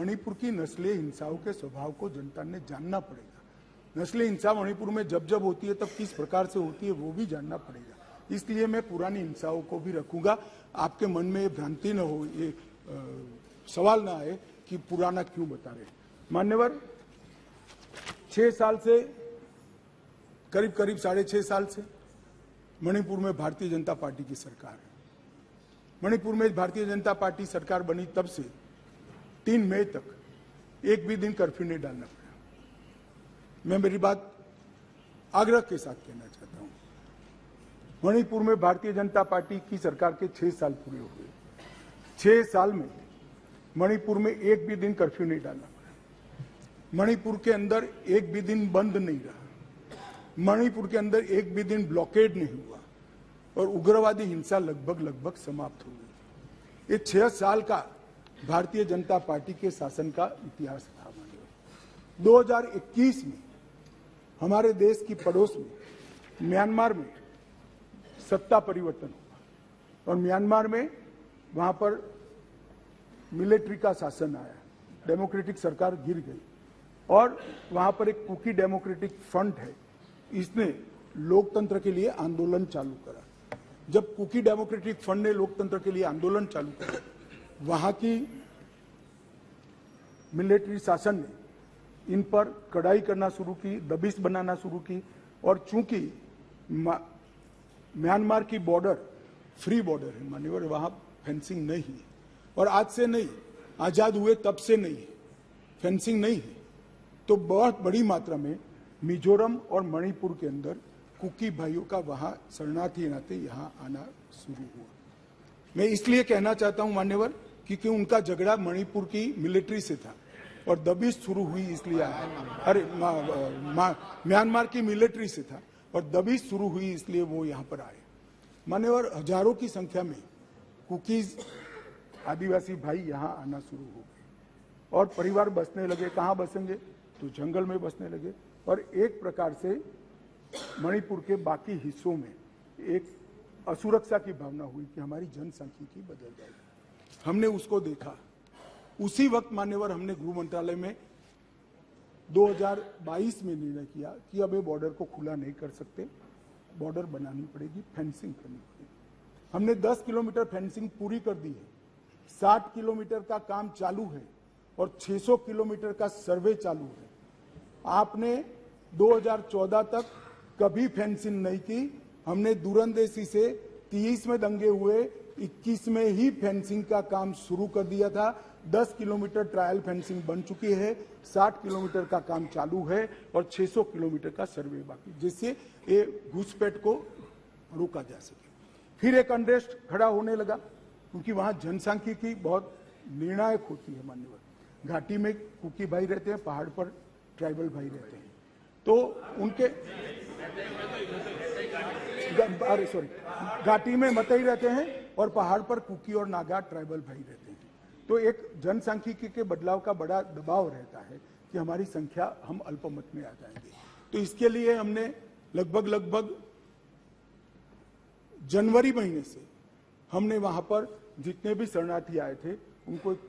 मणिपुर की नस्लीय हिंसाओं के स्वभाव को जनता ने जानना पड़ेगा। नस्लीय हिंसा मणिपुर में जब जब होती है तब किस प्रकार से होती है वो भी जानना पड़ेगा। इसलिए मैं पुरानी हिंसाओं को भी रखूंगा। आपके मन में ये भ्रांति न हो, ये सवाल ना आए कि पुराना क्यों बता रहे। मान्यवर, 6 साल से करीब 6.5 साल से मणिपुर में भारतीय जनता पार्टी की सरकार है। मणिपुर में भारतीय जनता पार्टी सरकार बनी तब से 3 मई तक एक भी दिन कर्फ्यू नहीं डालना पड़ा। मैं मेरी बात आग्रह के साथ कहना चाहता हूं। मणिपुर में भारतीय जनता पार्टी की सरकार के 6 साल पूरे हो गए। 6 साल में मणिपुर में एक भी दिन कर्फ्यू नहीं डालना पड़ा। मणिपुर के अंदर एक भी दिन बंद नहीं रहा। मणिपुर के अंदर एक भी दिन ब्लॉकेड नहीं हुआ और उग्रवादी हिंसा लगभग समाप्त हो गई। ये 6 साल का भारतीय जनता पार्टी के शासन का इतिहास था। 2021 में हमारे देश की पड़ोस में म्यांमार में सत्ता परिवर्तन हुआ और म्यांमार में वहां पर मिलिट्री का शासन आया, डेमोक्रेटिक सरकार गिर गई और वहां पर एक कुकी डेमोक्रेटिक फ्रंट है, इसने लोकतंत्र के लिए आंदोलन चालू करा। जब कुकी डेमोक्रेटिक फ्रंट ने लोकतंत्र के लिए आंदोलन चालू करा, वहां की मिलिट्री शासन ने इन पर कड़ाई करना शुरू की, दबिश बनाना शुरू की और चूंकि म्यांमार की बॉर्डर फ्री बॉर्डर है मान्यवर, वहां फेंसिंग नहीं है और आज से नहीं, आजाद हुए तब से नहीं है, फेंसिंग नहीं है, तो बहुत बड़ी मात्रा में मिजोरम और मणिपुर के अंदर कुकी भाइयों का वहां शरणार्थी नाते यहां आना शुरू हुआ। मैं इसलिए कहना चाहता हूं मान्यवर, क्योंकि उनका झगड़ा मणिपुर की मिलिट्री से था और दबिश शुरू हुई इसलिए अरे म्यांमार की मिलिट्री से था और दबिश शुरू हुई इसलिए वो यहां पर आए। मान्यवर, हजारों की संख्या में कुकीज आदिवासी भाई यहां आना शुरू हो गए और परिवार बसने लगे। कहां बसेंगे? तो जंगल में बसने लगे और एक प्रकार से मणिपुर के बाकी हिस्सों में एक असुरक्षा की भावना हुई कि हमारी जनसांख्यिकी बदल जाएगी। हमने उसको देखा। उसी वक्त मान्यवर हमने गृह मंत्रालय में 2022 में निर्णय किया कि अब ये बॉर्डर को खुला नहीं कर सकते, बॉर्डर बनानी पड़ेगी, फेंसिंग करनी पड़ेगी। हमने 10 किलोमीटर फेंसिंग पूरी कर दी है, 60 किलोमीटर का काम चालू है और 600 किलोमीटर का सर्वे चालू है। आपने 2014 तक कभी फेंसिंग नहीं की। हमने दूरंदेशी से 30 में दंगे हुए, 21 में ही फेंसिंग का काम शुरू कर दिया था। 10 किलोमीटर ट्रायल फेंसिंग बन चुकी है, 60 किलोमीटर का काम चालू है और 600 किलोमीटर का सर्वे बाकी, जिससे ये घुसपैठ को रोका जा सके। फिर एक अनरेस्ट खड़ा होने लगा क्योंकि वहां जनसांख्यिकी बहुत निर्णायक होती है मान्यवर। घाटी में कुकी भाई रहते हैं, पहाड़ पर ट्राइबल भाई रहते हैं, तो उनके घाटी में मतई रहते हैं और पहाड़ पर कुकी और नागा ट्राइबल भाई रहते हैं। तो एक जनसांख्यिकी के बदलाव का बड़ा दबाव रहता है कि हमारी संख्या, हम अल्पमत में आ जाएंगे। तो इसके लिए हमने लगभग जनवरी महीने से हमने वहां पर जितने भी शरणार्थी आए थे उनको एक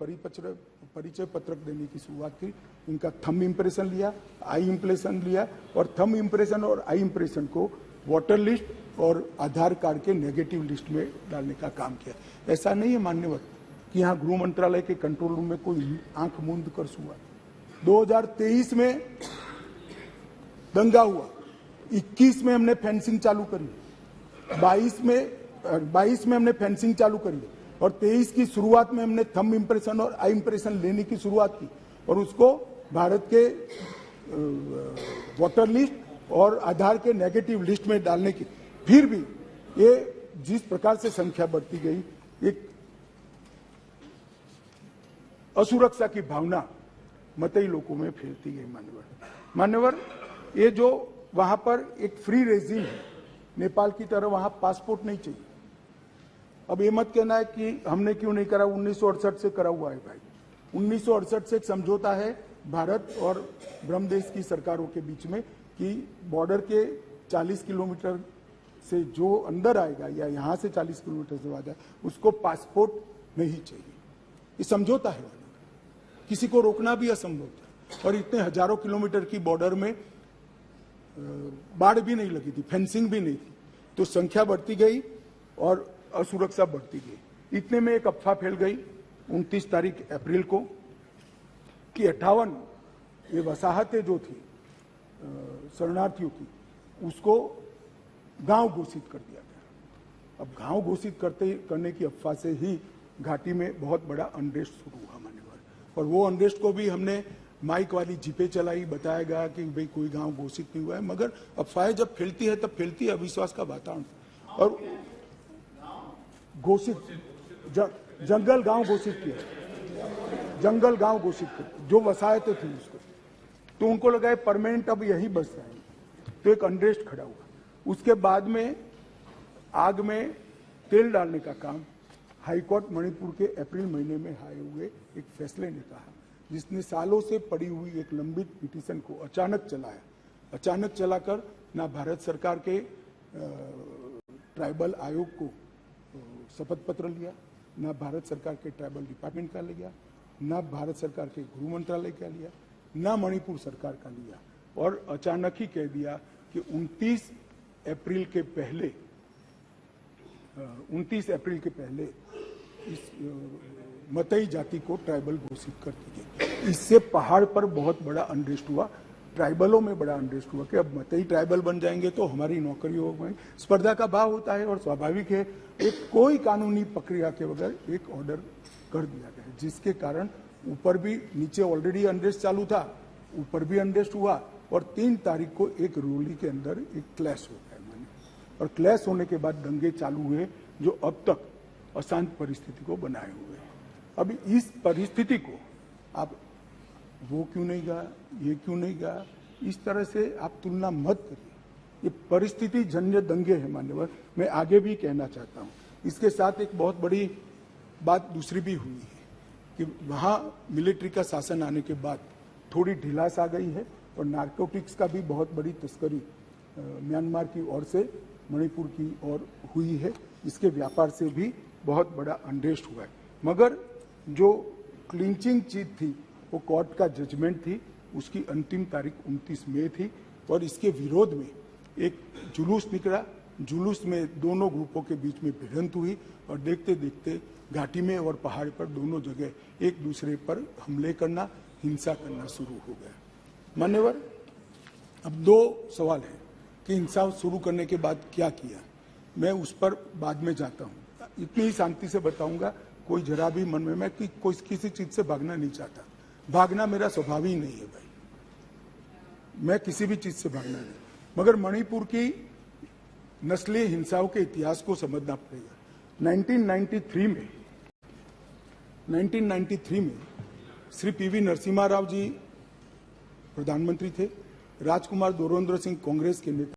परिचय पत्रक देने की शुरुआत की। उनका थंब इंप्रेशन लिया, आई इंप्रेशन लिया और थंब इंप्रेशन और आई इंप्रेशन को वोटर लिस्ट और आधार कार्ड के नेगेटिव लिस्ट में डालने का काम किया। ऐसा नहीं है मान्यवर कि यहाँ गृह मंत्रालय के कंट्रोल रूम में कोई आंख मूंद कर हुआ। 2023 में दंगा हुआ, 21 में हमने फेंसिंग चालू करी, 22 में हमने फेंसिंग चालू करी और 23 की शुरुआत में हमने थंब इंप्रेशन और आई इंप्रेशन लेने की शुरुआत की और उसको भारत के वोटर लिस्ट और आधार के नेगेटिव लिस्ट में डालने की। फिर भी ये जिस प्रकार से संख्या बढ़ती गई, एक असुरक्षा की भावना मतई लोगों में फैलती गई मान्यवर। ये जो वहां पर एक फ्री रेजिम है, नेपाल की तरह वहां पासपोर्ट नहीं चाहिए। अब ये मत कहना है कि हमने क्यों नहीं करा, 1968 से करा हुआ है भाई। 1968 से एक समझौता है भारत और ब्रह्मदेश की सरकारों के बीच में कि बॉर्डर के 40 किलोमीटर से जो अंदर आएगा या यहां से 40 किलोमीटर से आ जाए उसको पासपोर्ट नहीं चाहिए। ये समझौता है किसी को रोकना भी असंभव था। और इतने हजारों किलोमीटर की बॉर्डर में बाढ़ भी नहीं लगी थी, फेंसिंग भी नहीं थी, तो संख्या बढ़ती गई और असुरक्षा बढ़ती गई। इतने में एक अफवाह फैल गई 29 तारीख अप्रैल को कि 58 ये वसाहतें जो थी शरणार्थियों की, उसको गांव घोषित कर दिया गया। अब गांव घोषित करने की अफवाह से ही घाटी में बहुत बड़ा अनरेस्ट शुरू हुआ मान्यवर। और वो अनरेस्ट को भी हमने माइक वाली जीपे चलाई, बताया गया कि भाई कोई गांव घोषित नहीं हुआ है, मगर अफवाहें जब फैलती है तब फैलती है अविश्वास का वातावरण। और घोषित जंगल गांव घोषित किया, जंगल गांव घोषित किया, जो वसाहतें थी उसको, तो उनको लगा परमानेंट अब यही बस जाएंगे, तो एक अनरेस्ट खड़ा हुआ। उसके बाद में आग में तेल डालने का काम हाईकोर्ट मणिपुर के अप्रैल महीने में आए हुए एक फैसले ने कहा, जिसने सालों से पड़ी हुई एक लंबित पिटीशन को अचानक चलाया। अचानक चलाकर ना भारत सरकार के ट्राइबल आयोग को शपथ पत्र लिया, ना भारत सरकार के ट्राइबल डिपार्टमेंट का लिया, ना भारत सरकार के गृह मंत्रालय का लिया, ना मणिपुर सरकार का लिया, और अचानक ही कह दिया कि 29 अप्रैल के पहले इस मतई जाति को ट्राइबल घोषित कर दी गई। इससे पहाड़ पर बहुत बड़ा अनरेस्ट हुआ, ट्राइबलों में बड़ा अनरेस्ट हुआ कि अब मतई ट्राइबल बन जाएंगे तो हमारी नौकरी हो गई। स्पर्धा का भाव होता है और स्वाभाविक है, एक कोई कानूनी प्रक्रिया के बगैर एक ऑर्डर कर दिया गया, जिसके कारण ऊपर भी नीचे ऑलरेडी अनरेस्ट चालू था, ऊपर भी अनरेस्ट हुआ, और 3 तारीख को एक रोली के अंदर एक क्लैश हो गया मैंने, और क्लैश होने के बाद दंगे चालू हुए जो अब तक अशांत परिस्थिति को बनाए हुए हैं। अब इस परिस्थिति को आप वो क्यों नहीं गया, ये क्यों नहीं गया, इस तरह से आप तुलना मत करिए। ये परिस्थिति जन्य दंगे है मान्यवर। मैं आगे भी कहना चाहता हूँ, इसके साथ एक बहुत बड़ी बात दूसरी भी हुई है कि वहाँ मिलिट्री का शासन आने के बाद थोड़ी ढिलास आ गई है, और नार्कोटिक्स का भी बहुत बड़ी तस्करी म्यांमार की ओर से मणिपुर की ओर हुई है। इसके व्यापार से भी बहुत बड़ा अनरेस्ट हुआ है। मगर जो क्लिंचिंग चीज थी वो कोर्ट का जजमेंट थी, उसकी अंतिम तारीख 29 मई थी, और इसके विरोध में एक जुलूस निकला। जुलूस में दोनों ग्रुपों के बीच में भिड़ंत हुई, और देखते देखते घाटी में और पहाड़ पर दोनों जगह एक दूसरे पर हमले करना, हिंसा करना शुरू हो गया। मान्यवर, अब 2 सवाल हैं कि हिंसा शुरू करने के बाद क्या किया, मैं उस पर बाद में जाता हूँ। इतनी ही शांति से बताऊंगा, कोई जरा भी मन में, मैं कोई किसी चीज से भागना नहीं चाहता, भागना मेरा स्वभाव ही नहीं है भाई, मैं किसी भी चीज से भागना नहीं। मगर मणिपुर की नस्लीय हिंसाओं के इतिहास को समझना पड़ेगा। 1993 में श्री पीवी नरसिम्हा राव जी प्रधानमंत्री थे, राजकुमार दोरेंद्र सिंह कांग्रेस के नेता